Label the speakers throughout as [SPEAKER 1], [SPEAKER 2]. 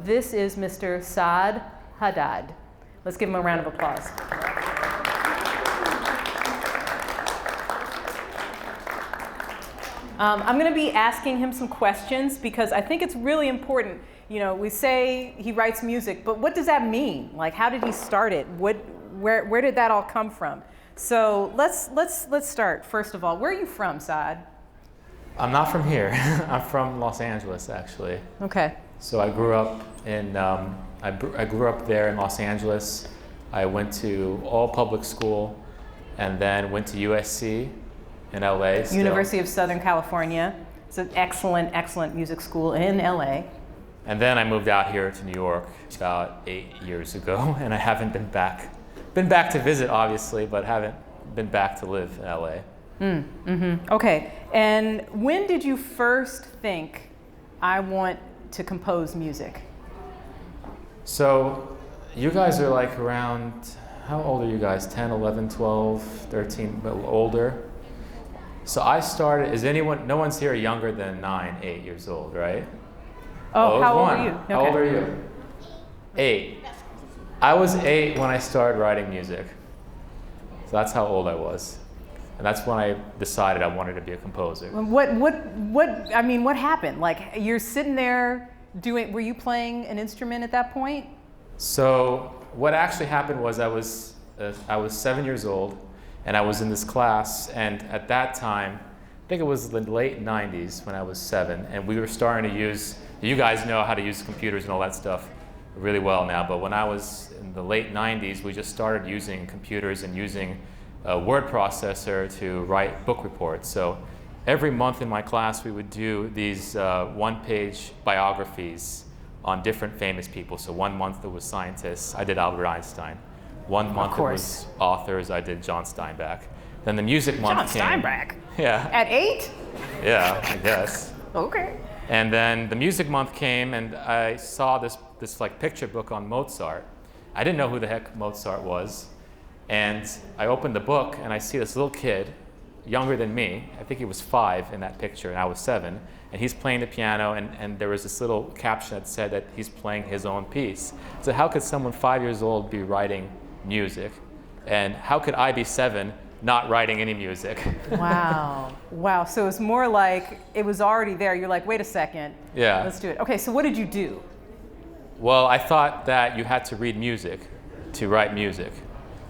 [SPEAKER 1] this is Mr. Saad Haddad. Let's give him a round of applause. I'm going to be asking him some questions because I think it's really important. You know, we say he writes music, but what does that mean? Like, how did he start it? Where did that all come from? So let's start. First of all, where are you from, Saad?
[SPEAKER 2] I'm not from here. I'm from Los Angeles, actually.
[SPEAKER 1] Okay.
[SPEAKER 2] So I grew up in I grew up there in Los Angeles. I went to all public school, and then went to USC in LA. Still.
[SPEAKER 1] University of Southern California. It's an excellent, excellent music school in LA.
[SPEAKER 2] And then I moved out here to New York about 8 years ago, and I haven't been back. Been back to visit, obviously, but haven't been back to live in LA.
[SPEAKER 1] Okay. And when did you first think, I want to compose music?
[SPEAKER 2] So you guys are like around, how old are you guys? 10, 11, 12, 13, but older? So I started, no one's here younger than 9, 8 years old, right?
[SPEAKER 1] Oh, how old are you? Okay.
[SPEAKER 2] How old are you? 8. I was 8 when I started writing music. So that's how old I was. And that's when I decided I wanted to be a composer.
[SPEAKER 1] What happened? Like, you're sitting there were you playing an instrument at that point?
[SPEAKER 2] So what actually happened was I was 7 years old, and I was in this class, and at that time, I think it was the late 90s when I was 7, and we were starting to use, you guys know how to use computers and all that stuff really well now, but when I was in the late 90s, we just started using computers and using a word processor to write book reports. So every month in my class, we would do these one-page biographies on different famous people. So 1 month it was scientists, I did Albert Einstein. 1 month it was authors, I did John Steinbeck. Then the music month came.
[SPEAKER 1] John Steinbeck?
[SPEAKER 2] Yeah.
[SPEAKER 1] At 8?
[SPEAKER 2] Yeah, I guess.
[SPEAKER 1] Okay.
[SPEAKER 2] And then the music month came, and I saw this like picture book on Mozart. I didn't know who the heck Mozart was. And I opened the book, and I see this little kid, younger than me. I think he was 5 in that picture, and I was 7. And he's playing the piano, and there was this little caption that said that he's playing his own piece. So how could someone 5 years old be writing music? And how could I be 7 not writing any music?
[SPEAKER 1] Wow. Wow. So it's more like it was already there. You're like, wait a second.
[SPEAKER 2] Yeah.
[SPEAKER 1] Let's do it. Okay, so what did you do?
[SPEAKER 2] Well, I thought that you had to read music to write music.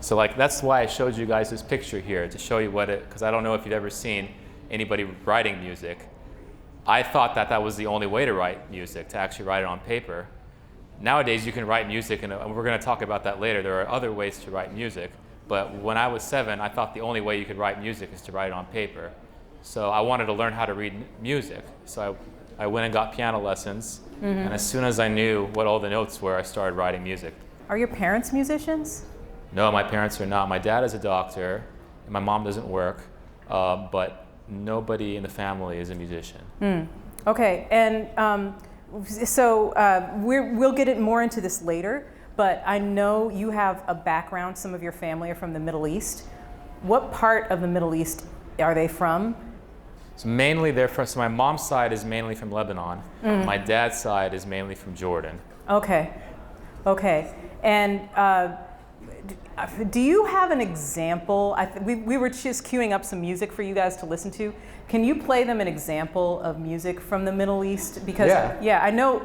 [SPEAKER 2] So like that's why I showed you guys this picture here, to show you because I don't know if you've ever seen anybody writing music. I thought that that was the only way to write music, to actually write it on paper. Nowadays you can write music, and we're going to talk about that later. There are other ways to write music. But when I was 7, I thought the only way you could write music is to write it on paper. So I wanted to learn how to read music. So I went and got piano lessons. And as soon as I knew what all the notes were, I started writing music.
[SPEAKER 1] Are your parents musicians?
[SPEAKER 2] No, my parents are not. My dad is a doctor, and my mom doesn't work, but nobody in the family is a musician.
[SPEAKER 1] Okay, and we'll get it more into this later, but I know you have a background, some of your family are from the Middle East. What part of the Middle East are they from?
[SPEAKER 2] So mainly so my mom's side is mainly from Lebanon. My dad's side is mainly from Jordan.
[SPEAKER 1] Okay, and do you have an example? We were just queuing up some music for you guys to listen to. Can you play them an example of music from the Middle East? Because yeah, I know.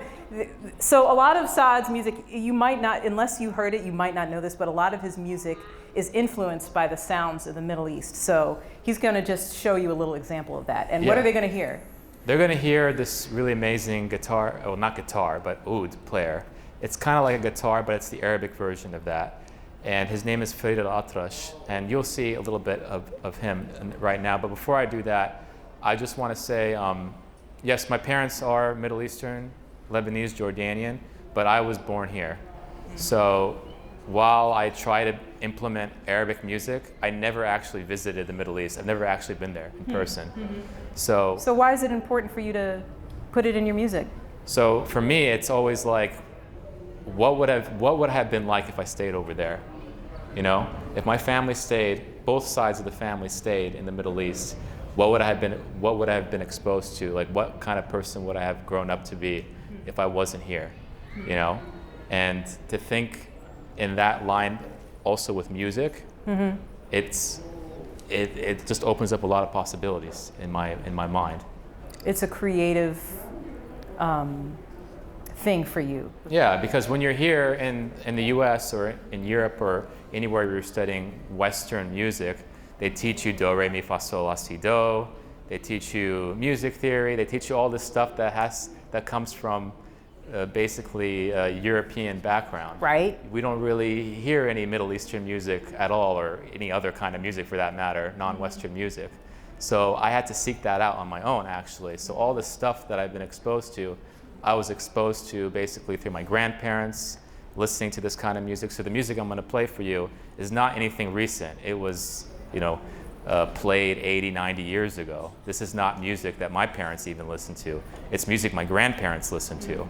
[SPEAKER 1] So a lot of Saad's music, you might not, unless you heard it, you might not know this, but a lot of his music is influenced by the sounds of the Middle East. So he's going to just show you a little example of that. And what are they going to hear?
[SPEAKER 2] They're going to hear this really amazing guitar, well, not guitar, but oud player. It's kind of like a guitar, but it's the Arabic version of that. And his name is Farid Al-Atrash, and you'll see a little bit of him right now. But before I do that, I just want to say, yes, my parents are Middle Eastern, Lebanese, Jordanian, but I was born here. So while I try to implement Arabic music, I never actually visited the Middle East. I've never actually been there in person. So
[SPEAKER 1] why is it important for you to put it in your music?
[SPEAKER 2] So for me, it's always like, what would I have been like if I stayed over there? You know, if my family stayed, both sides of the family stayed in the Middle East, what would I have been exposed to? Like, what kind of person would I have grown up to be if I wasn't here? you know, and to think in that line also with music, it just opens up a lot of possibilities in my mind.
[SPEAKER 1] It's a creative thing for you.
[SPEAKER 2] Yeah, because when you're here in the US or in Europe or anywhere you're studying Western music, they teach you do, re, mi, fa, sol, la, si, do. They teach you music theory. They teach you all this stuff that comes from basically a European background.
[SPEAKER 1] Right.
[SPEAKER 2] We don't really hear any Middle Eastern music at all, or any other kind of music for that matter, non-Western music. So I had to seek that out on my own, actually. So all the stuff that I've been exposed to, I was exposed to basically through my grandparents, listening to this kind of music. So the music I'm going to play for you is not anything recent. It was, you know, played 80, 90 years ago. This is not music that my parents even listened to. It's music my grandparents listened to.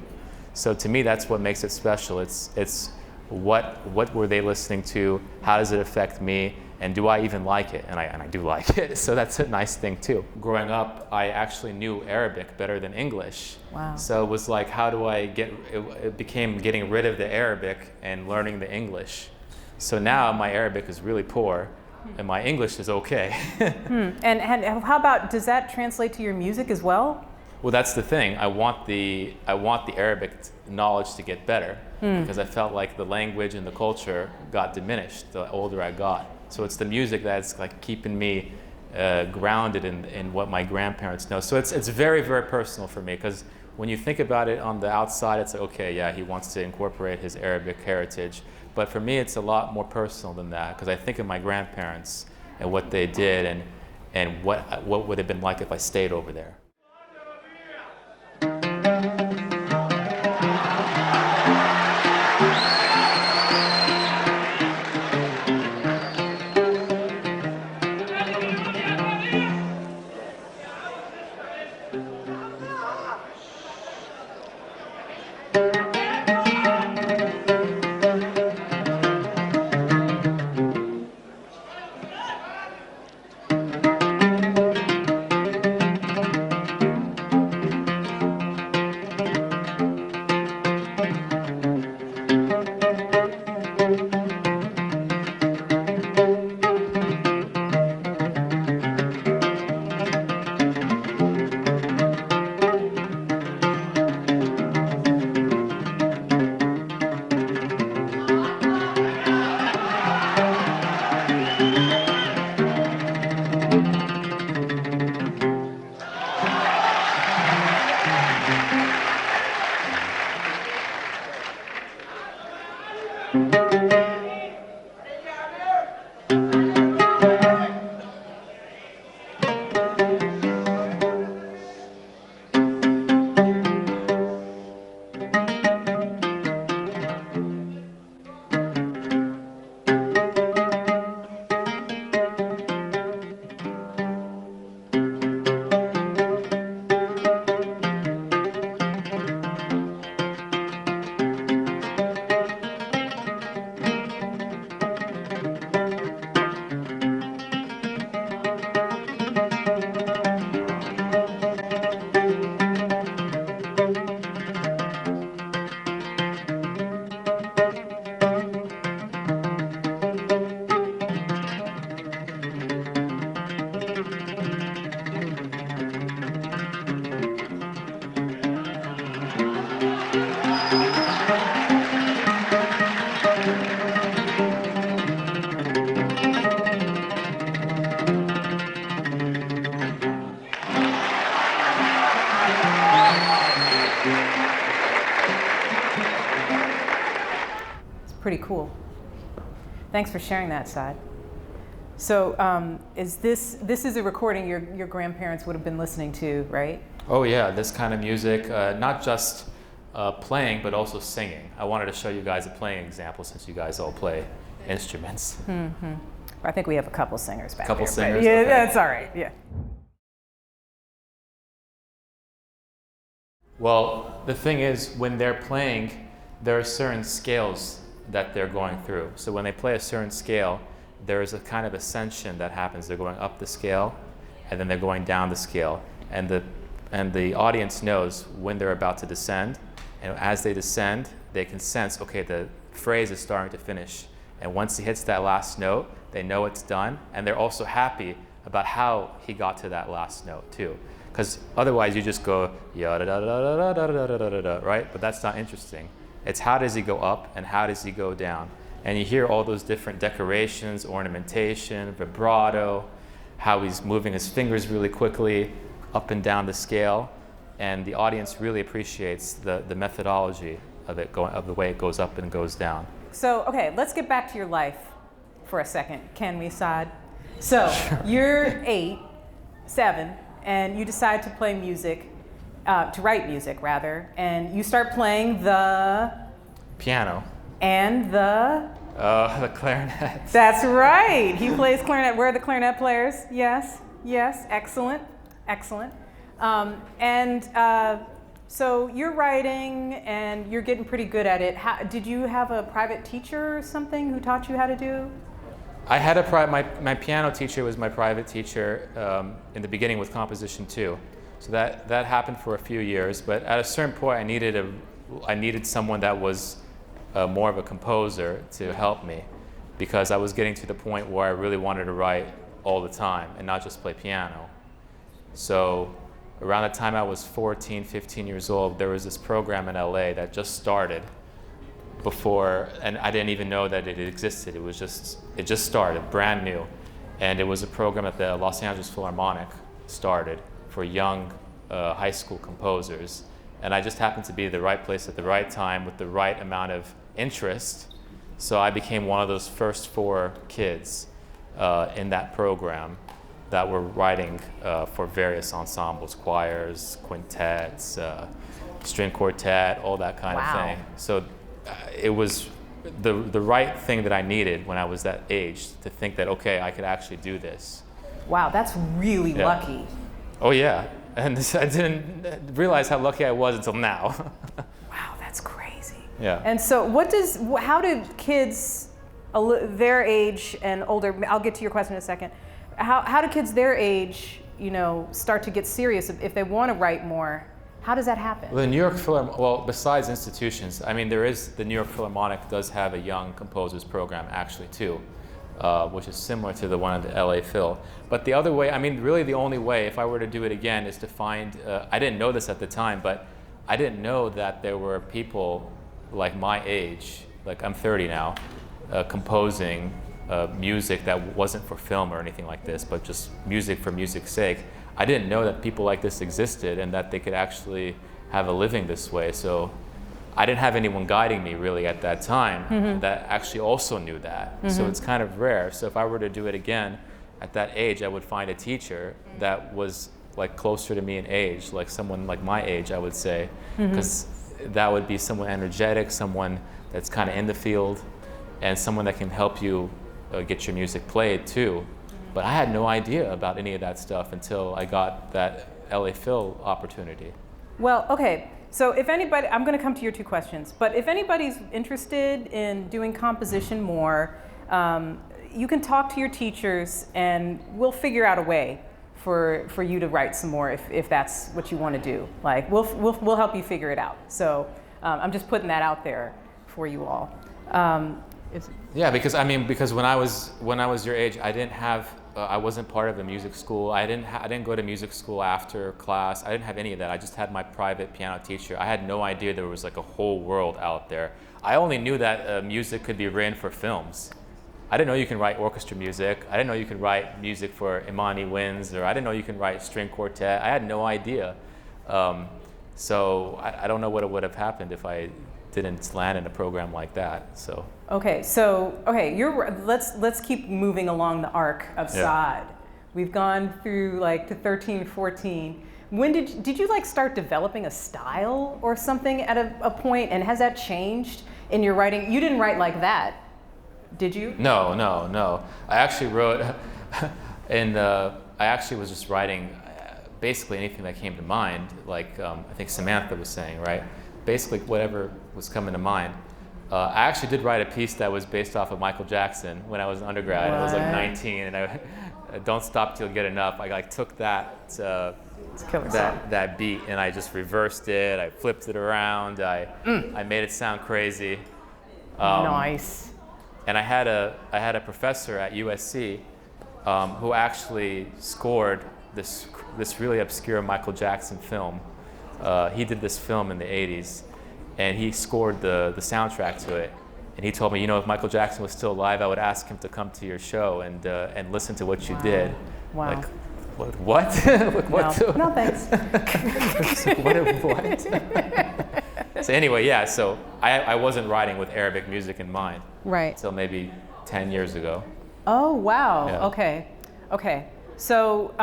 [SPEAKER 2] So to me, that's what makes it special. It's what were they listening to? How does it affect me? And do I even like it? And I do like it. So that's a nice thing too. Growing up, I actually knew Arabic better than English.
[SPEAKER 1] Wow.
[SPEAKER 2] So it was like, how do I it became getting rid of the Arabic and learning the English. So now my Arabic is really poor and my English is okay.
[SPEAKER 1] And how about, does that translate to your music as well?
[SPEAKER 2] Well, that's the thing. I want the Arabic knowledge to get better because I felt like the language and the culture got diminished the older I got. So it's the music that's like keeping me grounded in what my grandparents know. So it's very, very personal for me, because when you think about it on the outside, it's like, okay, yeah, he wants to incorporate his Arabic heritage. But for me, it's a lot more personal than that, because I think of my grandparents and what they did and what would have been like if I stayed over there.
[SPEAKER 1] Pretty cool. Thanks for sharing that, Saad. So is this is a recording your grandparents would have been listening to, right?
[SPEAKER 2] Oh yeah, this kind of music, not just playing, but also singing. I wanted to show you guys a playing example since you guys all play instruments.
[SPEAKER 1] Mm-hmm. I think we have a couple singers back
[SPEAKER 2] Couple
[SPEAKER 1] there.
[SPEAKER 2] singers?
[SPEAKER 1] Yeah,
[SPEAKER 2] Okay.
[SPEAKER 1] that's all right, yeah.
[SPEAKER 2] Well, the thing is, when they're playing, there are certain scales that they're going through. So when they play a certain scale, there is a kind of ascension that happens. They're going up the scale, and then they're going down the scale. And the audience knows when they're about to descend And as they descend, they can sense, okay, the phrase is starting to finish. And once he hits that last note, they know it's done. And they're also happy about how he got to that last note too. Because otherwise you just go, ya da da da da da da da da da, right? But that's not interesting. It's how does he go up and how does he go down? And you hear all those different decorations, ornamentation, vibrato, how he's moving his fingers really quickly up and down the scale. And the audience really appreciates the methodology of it, of the way it goes up and goes down.
[SPEAKER 1] So, okay, let's get back to your life for a second, can we, Saad? So, you're 8, 7, and you decide to play music, to write music rather, and you start playing the
[SPEAKER 2] piano
[SPEAKER 1] and the
[SPEAKER 2] clarinet.
[SPEAKER 1] That's right. He plays clarinet. Where are the clarinet players? Yes, yes, excellent, excellent. So you're writing and you're getting pretty good at it. Did you have a private teacher or something who taught you how to do?
[SPEAKER 2] I had my piano teacher was my private teacher in the beginning with composition too. So that happened for a few years, but at a certain point I needed someone that was more of a composer to help me, because I was getting to the point where I really wanted to write all the time and not just play piano. So around the time I was 14, 15 years old, there was this program in LA that just started before, and I didn't even know that it existed. It just started, brand new. And it was a program that the Los Angeles Philharmonic started for young high school composers. And I just happened to be the right place at the right time with the right amount of interest. So I became one of those first 4 kids in that program that were writing for various ensembles, choirs, quintets, string quartet, all that kind of thing. So it was the right thing that I needed when I was that age, to think that, okay, I could actually do this.
[SPEAKER 1] Wow, that's really lucky.
[SPEAKER 2] Oh yeah, and I didn't realize how lucky I was until now.
[SPEAKER 1] Wow, that's crazy.
[SPEAKER 2] Yeah.
[SPEAKER 1] And so how do kids their age and older, I'll get to your question in a second, how do kids their age, start to get serious if they want to write more? How does that happen?
[SPEAKER 2] Well, the New York Philharmonic, well, besides institutions, I mean, the New York Philharmonic does have a young composers program actually too, which is similar to the one at the LA Phil. But the other way, I mean, really the only way, if I were to do it again, is to find, I didn't know this at the time, but I didn't know that there were people like my age, like I'm 30 now, composing music that wasn't for film or anything like this, but just music for music's sake. I didn't know that people like this existed and that they could actually have a living this way. So I didn't have anyone guiding me really at that time that actually also knew that. So it's kind of rare. So if I were to do it again at that age, I would find a teacher that was like closer to me in age, like someone like my age, I would say, because that would be someone energetic, someone that's kind of in the field, and someone that can help you get your music played too. But I had no idea about any of that stuff until I got that LA Phil opportunity.
[SPEAKER 1] Well, okay, so if anybody, I'm going to come to your 2 questions, but if anybody's interested in doing composition more, you can talk to your teachers and we'll figure out a way for you to write some more if that's what you want to do. Like, we'll help you figure it out. So I'm just putting that out there for you all.
[SPEAKER 2] Yeah, because when I was your age, I wasn't part of a music school. I didn't go to music school after class. I didn't have any of that. I just had my private piano teacher. I had no idea there was like a whole world out there. I only knew that music could be written for films. I didn't know you can write orchestra music. I didn't know you can write music for Imani Winds, or I didn't know you can write string quartet. I had no idea. So I don't know what would have happened if I didn't land in a program like that. So.
[SPEAKER 1] Okay, let's keep moving along the arc of Saad. We've gone through like to 13, 14. When did you like start developing a style or something at a point, and has that changed in your writing? You didn't write like that, did you?
[SPEAKER 2] No. I actually wrote, I actually was just writing basically anything that came to mind, like I think Samantha was saying, right? Basically whatever was coming to mind. I actually did write a piece that was based off of Michael Jackson when I was an undergrad. I was like 19, and I Don't Stop Till You Get Enough. I like took that
[SPEAKER 1] It's a killer song.
[SPEAKER 2] that beat, and I just reversed it. I flipped it around. I made it sound crazy.
[SPEAKER 1] Nice.
[SPEAKER 2] And I had a professor at USC who actually scored this really obscure Michael Jackson film. He did this film in the 80s, and he scored the soundtrack to it. And he told me, you know, if Michael Jackson was still alive, I would ask him to come to your show and listen to what you did.
[SPEAKER 1] Wow.
[SPEAKER 2] Like, what? What?
[SPEAKER 1] No, thanks.
[SPEAKER 2] What? So anyway, yeah. So I wasn't writing with Arabic music in mind.
[SPEAKER 1] Right.
[SPEAKER 2] Until maybe 10 years ago.
[SPEAKER 1] Oh, wow.
[SPEAKER 2] Yeah.
[SPEAKER 1] Okay. So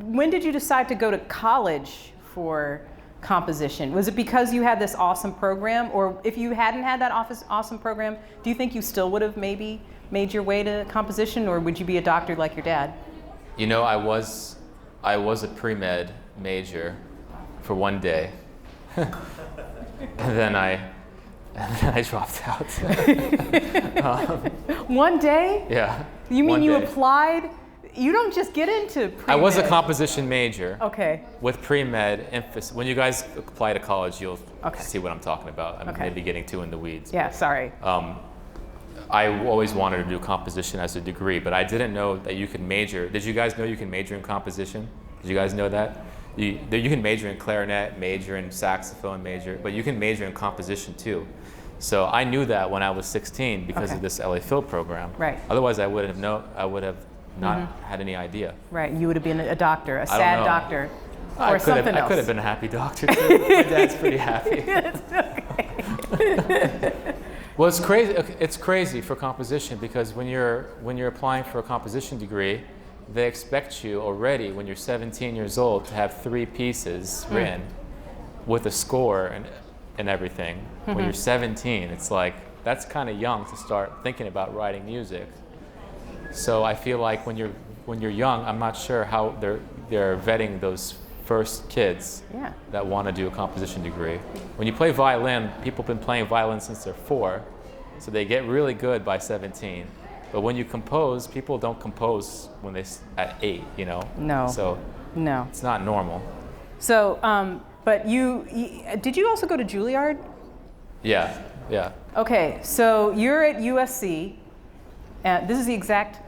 [SPEAKER 1] when did you decide to go to college for composition? Was it because you had this awesome program, or if you hadn't had that awesome program, do you think you still would have maybe made your way to composition, or would you be a doctor like your dad?
[SPEAKER 2] You know, I was a pre-med major for one day, and then I dropped out.
[SPEAKER 1] One day?
[SPEAKER 2] Yeah.
[SPEAKER 1] You mean you
[SPEAKER 2] day.
[SPEAKER 1] applied? You don't just get into pre-med.
[SPEAKER 2] I was a composition major.
[SPEAKER 1] Okay.
[SPEAKER 2] With pre-med emphasis. When you guys apply to college, you'll
[SPEAKER 1] Okay.
[SPEAKER 2] see what I'm talking about. I'm maybe getting too in the weeds.
[SPEAKER 1] Yeah, sorry.
[SPEAKER 2] I always wanted to do composition as a degree, but I didn't know that you could major. Did you guys know you can major in composition? Did you guys know that? You can major in clarinet, major in saxophone, but you can major in composition too. So I knew that when I was 16 because of this LA Phil program.
[SPEAKER 1] Right.
[SPEAKER 2] Otherwise, I would have not had any idea.
[SPEAKER 1] Right, you would have been a doctor, a sad doctor, or something else.
[SPEAKER 2] I could have been a happy doctor too. My dad's pretty happy. Well, it's crazy. It's crazy for composition because when you're applying for a composition degree, they expect you already when you're 17 years old to have 3 pieces written with a score and everything. When you're 17, it's like that's kind of young to start thinking about writing music. So I feel like when you're young, I'm not sure how they're vetting those first kids that want to do a composition degree. When you play violin, people have been playing violin since they're 4, so they get really good by 17. But when you compose, people don't compose when at 8, you know?
[SPEAKER 1] No.
[SPEAKER 2] So
[SPEAKER 1] no,
[SPEAKER 2] it's not normal.
[SPEAKER 1] So, but did you also go to Juilliard?
[SPEAKER 2] Yeah.
[SPEAKER 1] Okay, so you're at USC. This is the exact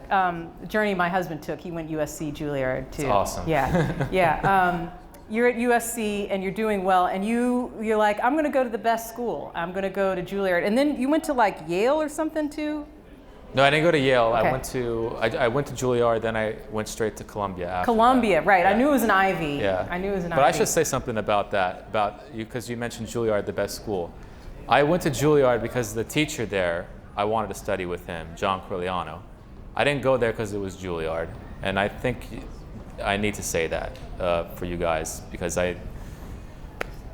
[SPEAKER 1] journey my husband took. He went USC Juilliard too.
[SPEAKER 2] That's awesome.
[SPEAKER 1] Yeah. You're at USC and you're doing well, and you're like, I'm going to go to the best school. I'm going to go to Juilliard, and then you went to like Yale or something too.
[SPEAKER 2] No, I didn't go to Yale.
[SPEAKER 1] Okay.
[SPEAKER 2] I went to Juilliard, then I went straight to Columbia after
[SPEAKER 1] Columbia,
[SPEAKER 2] that.
[SPEAKER 1] right.
[SPEAKER 2] Yeah.
[SPEAKER 1] I knew it was an Ivy.
[SPEAKER 2] Yeah.
[SPEAKER 1] I knew it was an
[SPEAKER 2] But
[SPEAKER 1] Ivy.
[SPEAKER 2] I should say something about that, about you, because you mentioned Juilliard, the best school. I went to Juilliard because the teacher there, I wanted to study with him, John Croliano. I didn't go there because it was Juilliard, and I think I need to say that for you guys, because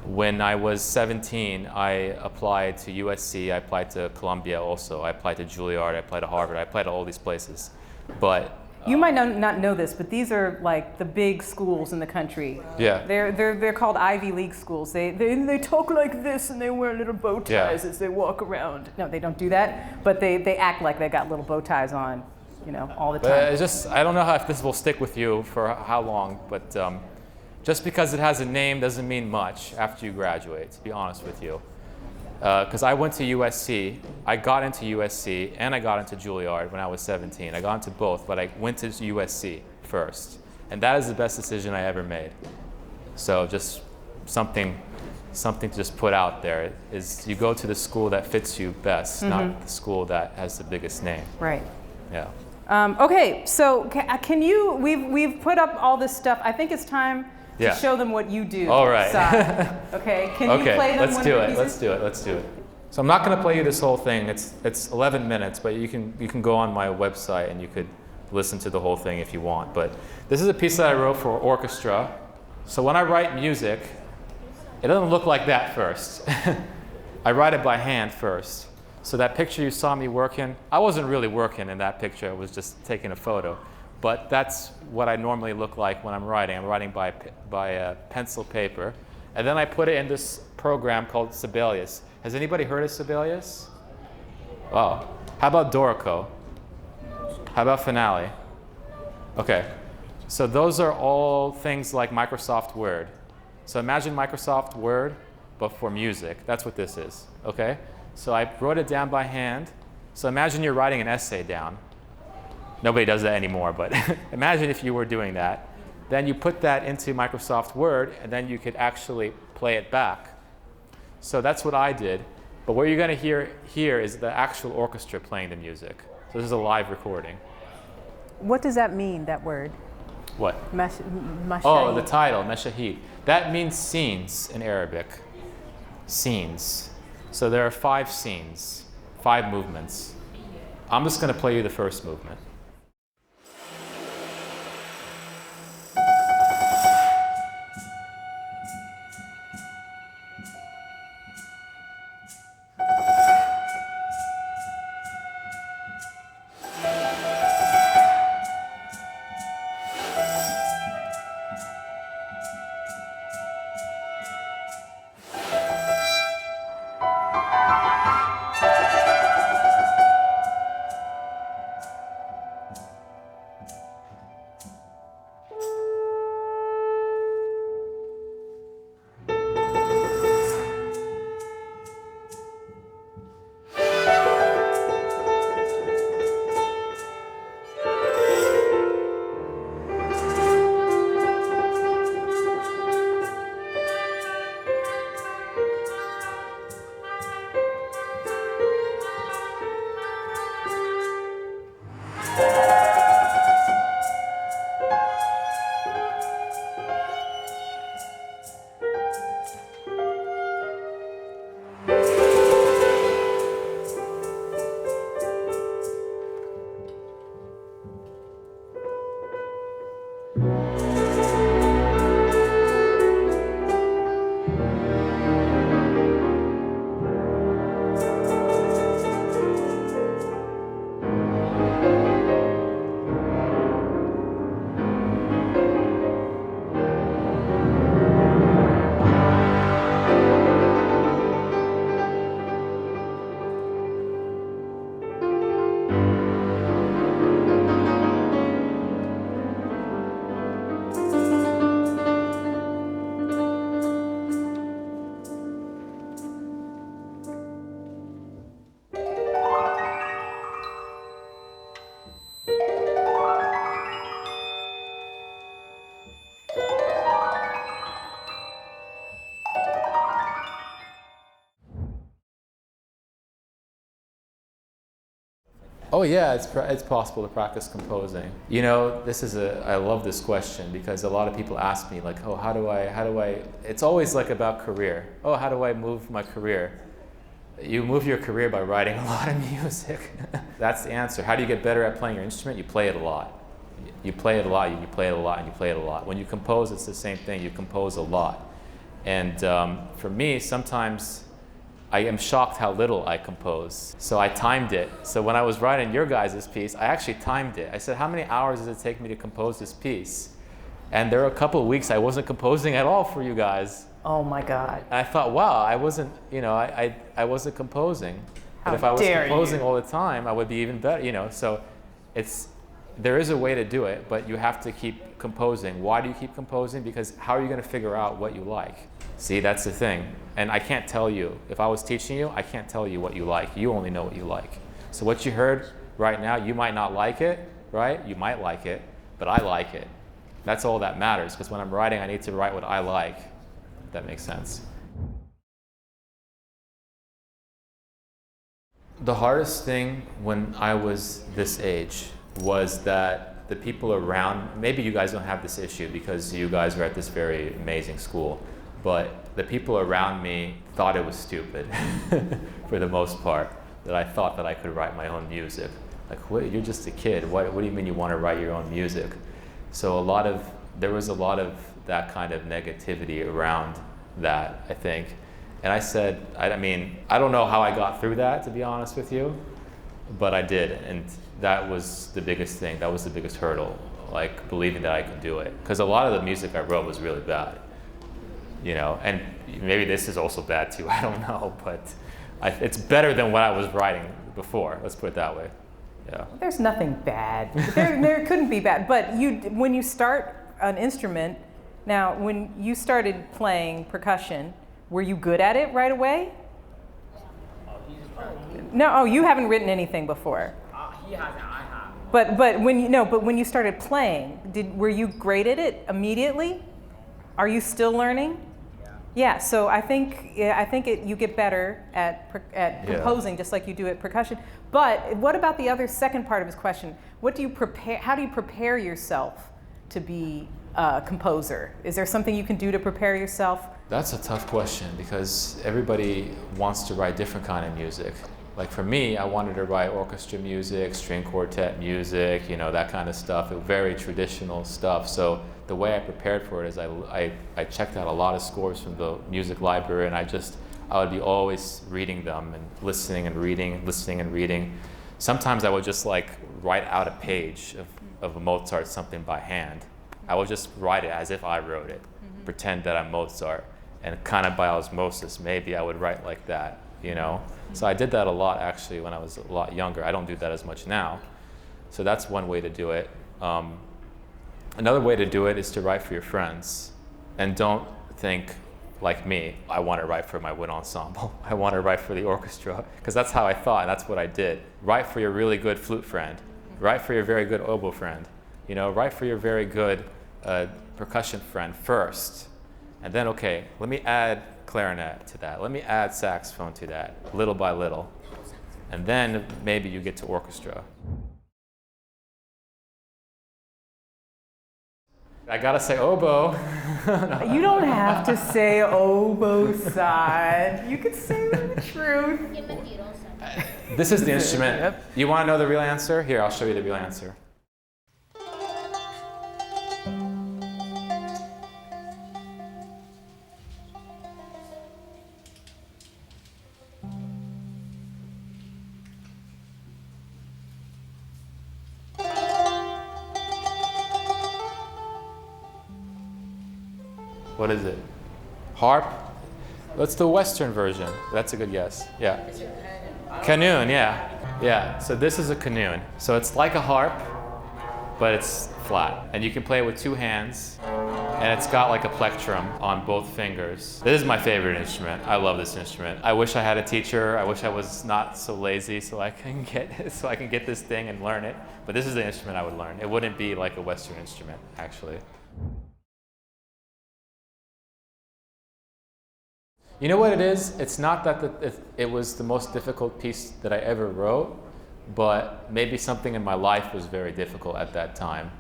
[SPEAKER 2] when I was 17, I applied to USC, I applied to Columbia also, I applied to Juilliard, I applied to Harvard, I applied to all these places. But
[SPEAKER 1] you might not know this, but these are like the big schools in the country.
[SPEAKER 2] Yeah.
[SPEAKER 1] They're called Ivy League schools. They talk like this and they wear little bow ties as they walk around. No, they don't do that, but they act like they got little bow ties on, you know, all the time.
[SPEAKER 2] I don't know if this will stick with you for how long, but just because it has a name doesn't mean much after you graduate, to be honest with you. Because I went to USC, I got into USC, and I got into Juilliard when I was 17. I got into both, but I went to USC first. And that is the best decision I ever made. So just something to just put out there is you go to the school that fits you best, not the school that has the biggest name.
[SPEAKER 1] Right.
[SPEAKER 2] Yeah.
[SPEAKER 1] Okay, so can you, we've put up all this stuff. I think it's time to show them what you do.
[SPEAKER 2] All right.
[SPEAKER 1] Okay, can you play them?
[SPEAKER 2] Let's do it. Let's do it. So I'm not going to play you this whole thing. It's 11 minutes, but you can go on my website and you could listen to the whole thing if you want. But this is a piece that I wrote for orchestra. So when I write music, it doesn't look like that first. I write it by hand first. So that picture you saw me working, I wasn't really working in that picture. I was just taking a photo. But that's what I normally look like when I'm writing. I'm writing by pencil paper. And then I put it in this program called Sibelius. Has anybody heard of Sibelius? Oh. How about Dorico? How about Finale? Okay. So those are all things like Microsoft Word. So imagine Microsoft Word, but for music. That's what this is, okay? So I wrote it down by hand. So imagine you're writing an essay down. Nobody does that anymore, but imagine if you were doing that. Then you put that into Microsoft Word, and then you could actually play it back. So that's what I did. But what you're going to hear here is the actual orchestra playing the music. So this is a live recording.
[SPEAKER 1] What does that mean, that word?
[SPEAKER 2] What?
[SPEAKER 1] Meshahid.
[SPEAKER 2] Oh, the title, Meshahid. That means scenes in Arabic. Scenes. So there are 5 scenes, 5 movements. I'm just going to play you the first movement. Oh yeah, it's possible to practice composing. You know, I love this question because a lot of people ask me like, oh, how do I, it's always like about career. Oh, how do I move my career? You move your career by writing a lot of music. That's the answer. How do you get better at playing your instrument? You play it a lot. You play it a lot, you play it a lot, and you play it a lot. When you compose, it's the same thing. You compose a lot. And for me, sometimes I am shocked how little I compose. So I timed it. So when I was writing your guys' piece, I actually timed it. I said, how many hours does it take me to compose this piece? And there were a couple of weeks I wasn't composing at all for you guys.
[SPEAKER 1] Oh my God.
[SPEAKER 2] And I thought, wow, I wasn't, I wasn't composing. But if I was composing all the time, I would be even better, So there is a way to do it, but you have to keep composing. Why do you keep composing? Because how are you going to figure out what you like? See, that's the thing. And I can't tell you. If I was teaching you, I can't tell you what you like. You only know what you like. So what you heard right now, you might not like it, right? You might like it, but I like it. That's all that matters, because when I'm writing, I need to write what I like. If that makes sense. The hardest thing when I was this age was that the people around, maybe you guys don't have this issue because you guys are at this very amazing school, but the people around me thought it was stupid for the most part, that I thought that I could write my own music. Like, what, you're just a kid. What do you mean you want to write your own music? So there was a lot of that kind of negativity around that, I think. And I said, I don't know how I got through that, to be honest with you, but I did. And that was the biggest thing. That was the biggest hurdle, like believing that I could do it. Because a lot of the music I wrote was really bad, and maybe this is also bad too, I don't know, but it's better than what I was writing before, let's put it that way. Yeah.
[SPEAKER 1] There's nothing bad. There couldn't be bad. But when you start an instrument, now when you started playing percussion, were you good at it right away? No, oh, you haven't written anything before.
[SPEAKER 3] He hasn't, I have.
[SPEAKER 1] But when you started playing, were you great at it immediately? Are you still learning? Yeah. So I think you get better at composing just like you do at percussion. But what about the other second part of his question? How do you prepare yourself to be a composer? Is there something you can do to prepare yourself?
[SPEAKER 2] That's a tough question because everybody wants to write different kind of music. Like for me, I wanted to write orchestra music, string quartet music, that kind of stuff, very traditional stuff. So the way I prepared for it is I checked out a lot of scores from the music library, and I would be always reading them and listening and reading, listening and reading. Sometimes I would just write out a page of a Mozart something by hand. I would just write it as if I wrote it, pretend that I'm Mozart, and kind of by osmosis, maybe I would write like that, So I did that a lot actually when I was a lot younger. I don't do that as much now. So that's one way to do it. Another way to do it is to write for your friends. And don't think like me, I want to write for my wind ensemble. I want to write for the orchestra, because that's how I thought, and that's what I did. Write for your really good flute friend. Write for your very good oboe friend. Write for your very good percussion friend first. And then, okay, let me add clarinet to that. Let me add saxophone to that, little by little. And then maybe you get to orchestra. I gotta say oboe. No.
[SPEAKER 1] You don't have to say oboe, Saad. You can say the truth.
[SPEAKER 2] This is the instrument. Yep. You want to know the real answer? Here, I'll show you the real answer. What is it? Harp? That's the Western version. That's a good guess. Yeah. Canoon, yeah. Yeah, so this is a canoon. So it's like a harp, but it's flat. And you can play it with two hands, and it's got like a plectrum on both fingers. This is my favorite instrument. I love this instrument. I wish I had a teacher. I wish I was not so lazy so I can get this thing and learn it. But this is the instrument I would learn. It wouldn't be like a Western instrument, actually. You know what it is? It's not that it was the most difficult piece that I ever wrote, but maybe something in my life was very difficult at that time.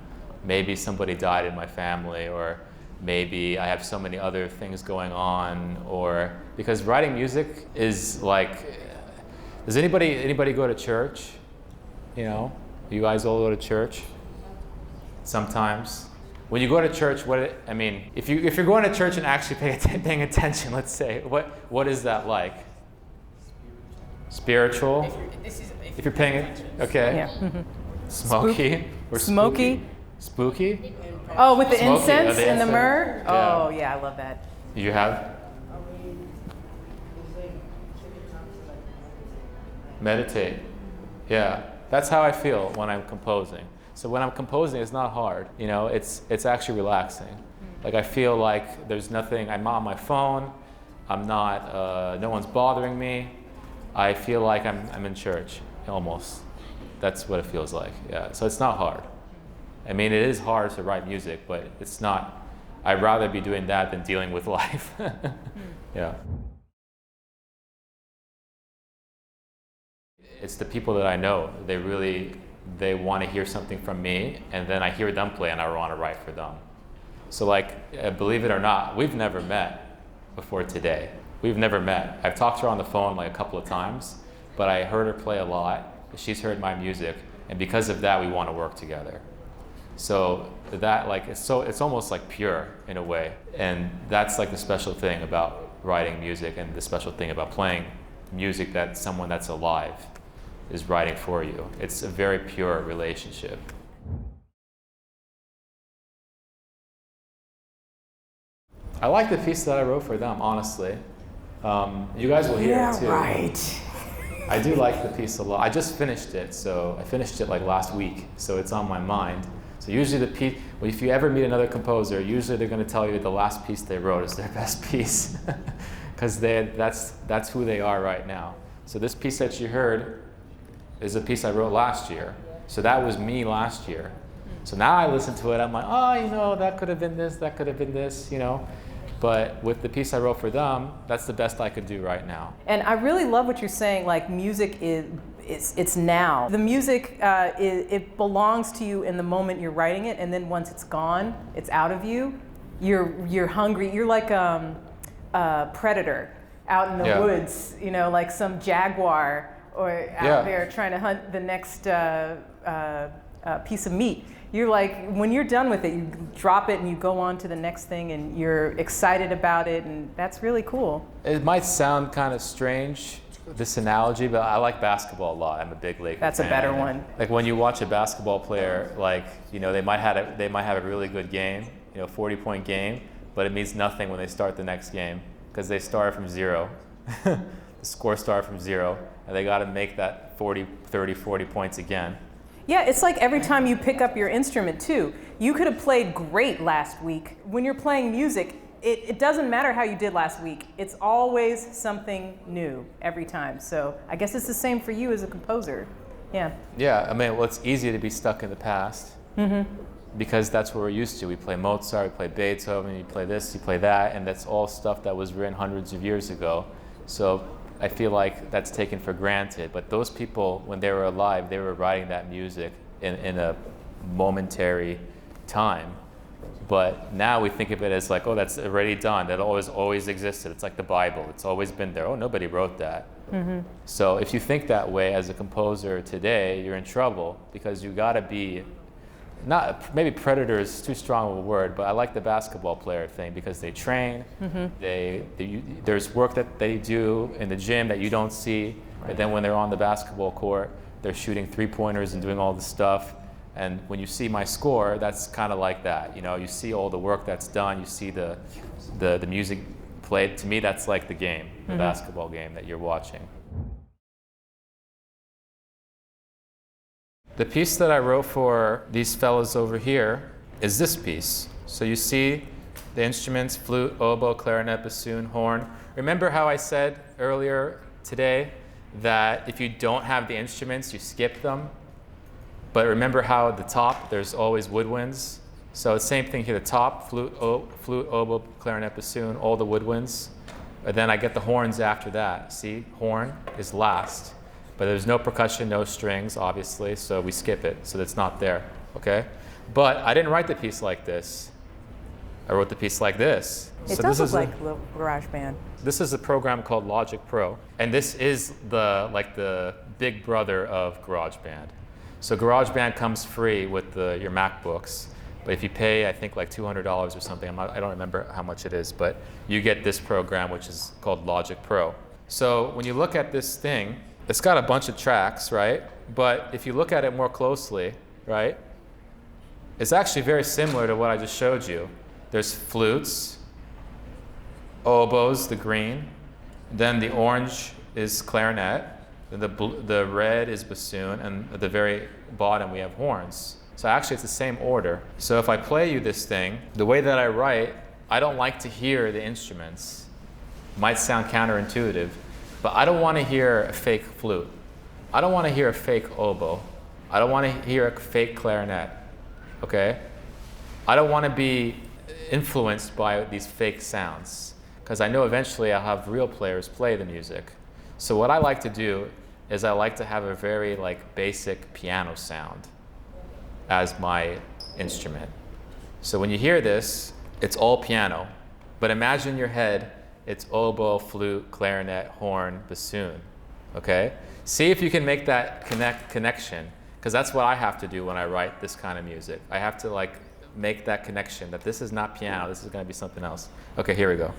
[SPEAKER 2] Maybe somebody died in my family, or maybe I have so many other things going on, or because writing music is like, does anybody go to church? You guys all go to church? Sometimes. When you go to church, if you're going to church and actually paying attention, let's say, what is that like? Spiritual? If you're paying attention. Okay. Yeah. Smoky? Or
[SPEAKER 1] smoky?
[SPEAKER 2] Spooky?
[SPEAKER 1] Oh, with the smoky. Incense and the
[SPEAKER 2] incense.
[SPEAKER 1] myrrh?
[SPEAKER 2] Yeah.
[SPEAKER 1] Oh, yeah, I love that.
[SPEAKER 2] You have? Meditate. Yeah. That's how I feel when I'm composing. So when I'm composing, it's not hard. It's actually relaxing. Like I feel like there's nothing. I'm on my phone. I'm not. No one's bothering me. I feel like I'm in church almost. That's what it feels like. Yeah. So it's not hard. It is hard to write music, but it's not. I'd rather be doing that than dealing with life. Yeah. It's the people that I know. They want to hear something from me, and then I hear them play and I want to write for them. So believe it or not, we've never met before today. We've never met. I've talked to her on the phone a couple of times, but I heard her play a lot. She's heard my music, and because of that, we want to work together. So that it's almost like pure in a way, and that's the special thing about writing music, and the special thing about playing music that someone that's alive is writing for you. It's a very pure relationship. I like the piece that I wrote for them, honestly. You guys will hear it too.
[SPEAKER 1] Yeah, right.
[SPEAKER 2] I do like the piece a lot. I just finished it, so I finished it like last week, so it's on my mind. So usually the piece, well, if you ever meet another composer, usually they're going to tell you the last piece they wrote is their best piece, because that's who they are right now. So this piece that you heard is a piece I wrote last year. So that was me last year. So now I listen to it, I'm like, oh, you know, that could have been this, that could have been this, you know. But with the piece I wrote for them, that's the best I could do right now.
[SPEAKER 1] And I really love what you're saying, like music it's now. The music, it belongs to you in the moment you're writing it, and then once it's gone, it's out of you. You're hungry, you're like a predator out in the woods, you know, like some jaguar or out there trying to hunt the next piece of meat. You're like, when you're done with it, you drop it and you go on to the next thing and you're excited about it, and that's really cool.
[SPEAKER 2] It might sound kind of strange, this analogy, but I like basketball a lot. I'm a big Lakers fan.
[SPEAKER 1] That's a better one.
[SPEAKER 2] Like when you watch a basketball player, like, you know, they might have a really good game, you know, 40-point game, but it means nothing when they start the next game because they start from zero. The score start from zero, and they got to make that 40 points again.
[SPEAKER 1] Yeah, it's like every time you pick up your instrument too. You could have played great last week. When you're playing music, it doesn't matter how you did last week. It's always something new every time. So I guess it's the same for you as a composer. Yeah.
[SPEAKER 2] Yeah, I mean, well, it's easy to be stuck in the past because that's what we're used to. We play Mozart, we play Beethoven, you play this, you play that, and that's all stuff that was written hundreds of years ago. So I feel like that's taken for granted, but those people, when they were alive, they were writing that music in a momentary time. But now we think of it as like, oh, that's already done. That always existed. It's like the Bible. It's always been there. Oh, nobody wrote that. So if you think that way as a composer today, you're in trouble because you got to be, not, maybe predator is too strong of a word, but I like the basketball player thing because they train, there's work that they do in the gym that you don't see, but then when they're on the basketball court, they're shooting three-pointers and doing all this stuff. And when you see my score, that's kind of like that. You know, you see all the work that's done, you see the music played. To me, that's like the game, the basketball game that you're watching. The piece that I wrote for these fellows over here is this piece. So you see the instruments, flute, oboe, clarinet, bassoon, horn. Remember how I said earlier today that if you don't have the instruments, you skip them? But remember how at the top, there's always woodwinds? So the same thing here, the top, flute, oboe, clarinet, bassoon, all the woodwinds. And then I get the horns after that. See, horn is last. But there's no percussion, no strings, obviously, so we skip it, so that's not there, okay? But I didn't write the piece like this. I wrote the piece like this.
[SPEAKER 1] It does look like GarageBand.
[SPEAKER 2] This is a program called Logic Pro, and this is the big brother of GarageBand. So GarageBand comes free with your MacBooks, but if you pay, I think like $200 or something, I don't remember how much it is, but you get this program, which is called Logic Pro. So when you look at this thing, it's got a bunch of tracks, right? But if you look at it more closely, right, it's actually very similar to what I just showed you. There's flutes, oboes, the green, then the orange is clarinet, then the red is bassoon, and at the very bottom we have horns. So actually it's the same order. So if I play you this thing, the way that I write, I don't like to hear the instruments. It might sound counterintuitive, but I don't want to hear a fake flute. I don't want to hear a fake oboe. I don't want to hear a fake clarinet, okay? I don't want to be influenced by these fake sounds because I know eventually I'll have real players play the music. So what I like to do is I like to have a very basic piano sound as my instrument. So when you hear this, it's all piano, but imagine in your head it's oboe, flute, clarinet, horn, bassoon, okay? See if you can make that connection, because that's what I have to do when I write this kind of music. I have to make that connection that this is not piano, this is gonna be something else. Okay, here we go.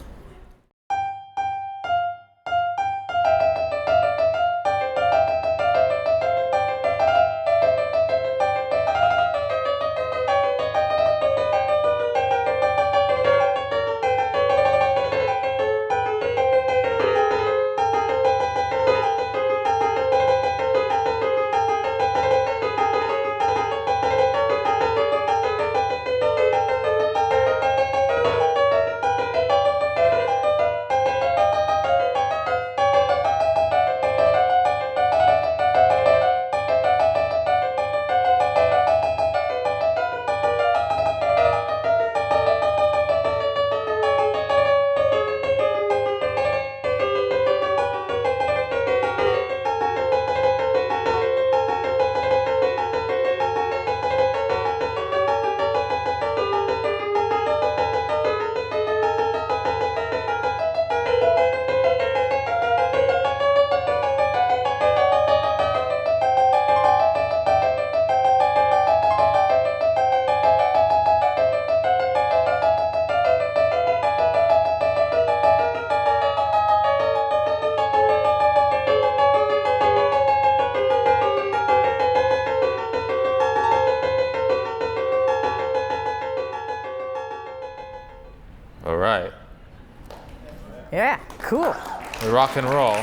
[SPEAKER 1] Cool.
[SPEAKER 2] We rock and roll.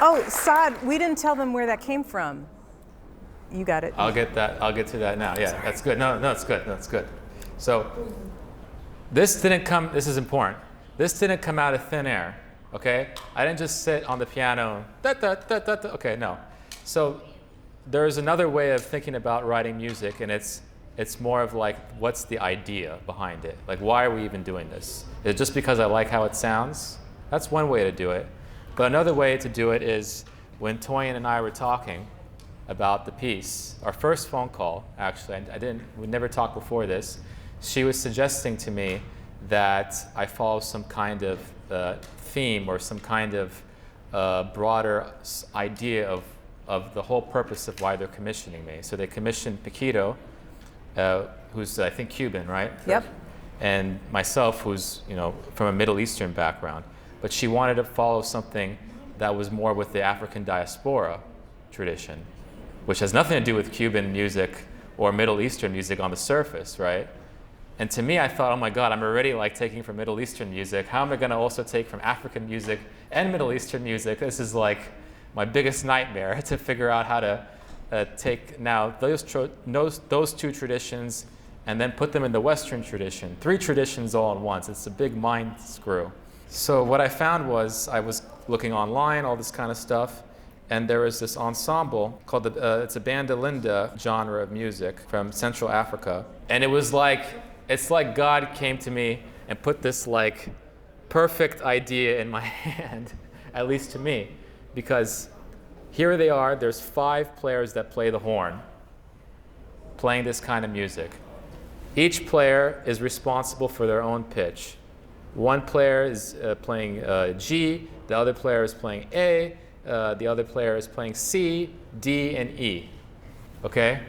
[SPEAKER 1] Oh, Saad, we didn't tell them where that came from. You got it.
[SPEAKER 2] I'll get to that now. Yeah, that's good. No, it's good. No, it's good. So this is important. This didn't come out of thin air, okay? I didn't just sit on the piano, okay, no. So there's another way of thinking about writing music, and it's more of like, what's the idea behind it? Like, why are we even doing this? Is it just because I like how it sounds? That's one way to do it. But another way to do it is when Toyin and I were talking about the piece, our first phone call, actually, we never talked before this, she was suggesting to me that I follow some kind of theme or some kind of broader idea of the whole purpose of why they're commissioning me. So they commissioned Paquito, who's I think Cuban, right?
[SPEAKER 1] Yep.
[SPEAKER 2] And myself, who's from a Middle Eastern background. But she wanted to follow something that was more with the African diaspora tradition, which has nothing to do with Cuban music or Middle Eastern music on the surface, right? And to me, I thought, oh my God, I'm already like taking from Middle Eastern music. How am I going to also take from African music and Middle Eastern music? This is like my biggest nightmare to figure out how to take now those two traditions and then put them in the Western tradition. 3 traditions all at once. It's a big mind screw. So what I found was I was looking online, all this kind of stuff, and there was this ensemble called it's a Banda Linda genre of music from Central Africa. And it was like, it's like God came to me and put this like perfect idea in my hand, at least to me, because here they are, there's 5 players that play the horn, playing this kind of music. Each player is responsible for their own pitch. One player is playing G, the other player is playing A, the other player is playing C, D, and E, okay?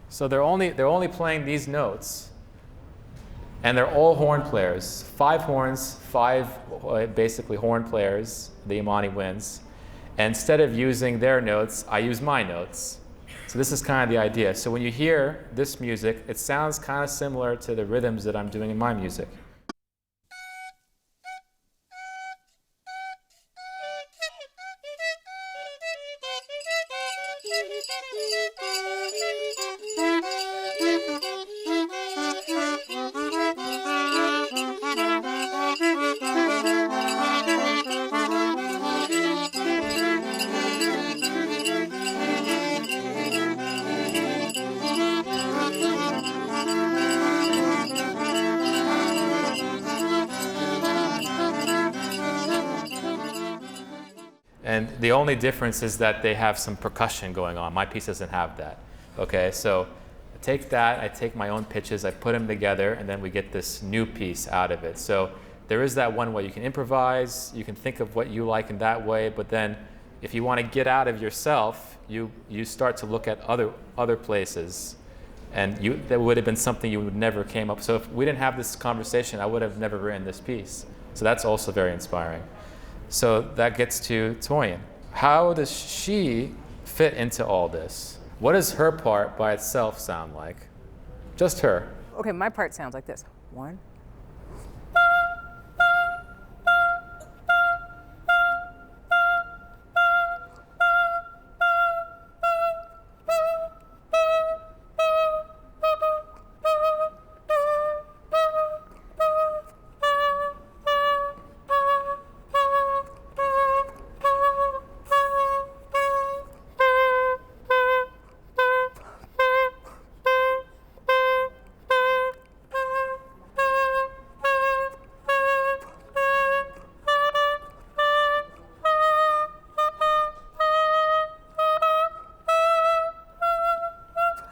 [SPEAKER 2] So they're only playing these notes, and they're all horn players. 5 horns, 5 basically horn players, the Imani Winds. And instead of using their notes, I use my notes. So this is kind of the idea. So when you hear this music, it sounds kind of similar to the rhythms that I'm doing in my music. And the only difference is that they have some percussion going on. My piece doesn't have that. Okay, so I take that, I take my own pitches, I put them together, and then we get this new piece out of it. So there is that one way you can improvise, you can think of what you like in that way, but then if you want to get out of yourself, you start to look at other places. And that would have been something you would never came up. So if we didn't have this conversation, I would have never written this piece. So that's also very inspiring. So that gets to Toyin. How does she fit into all this? What does her part by itself sound like? Just her.
[SPEAKER 1] Okay, my part sounds like this. 1.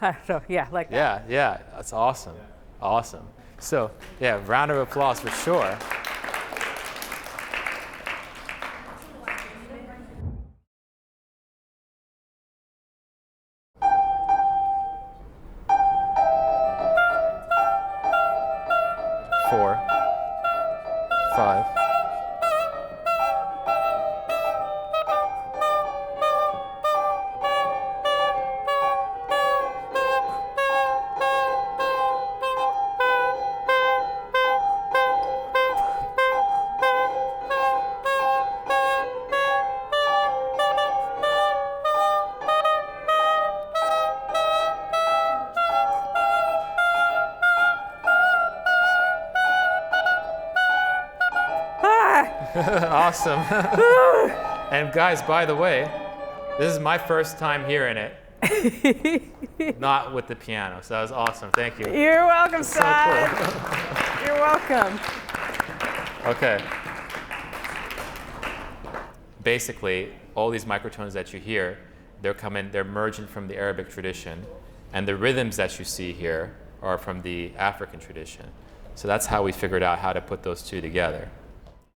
[SPEAKER 1] I don't know, yeah, like that.
[SPEAKER 2] Yeah, that's awesome. Awesome. So, yeah, round of applause for sure. Four, 5. Awesome. And guys, by the way, this is my first time hearing it, not with the piano. So that was awesome. Thank you.
[SPEAKER 1] You're welcome, Saad.
[SPEAKER 2] So cool.
[SPEAKER 1] You're welcome.
[SPEAKER 2] Okay. Basically, all these microtones that you hear, they're merging from the Arabic tradition, and the rhythms that you see here are from the African tradition. So that's how we figured out how to put those two together.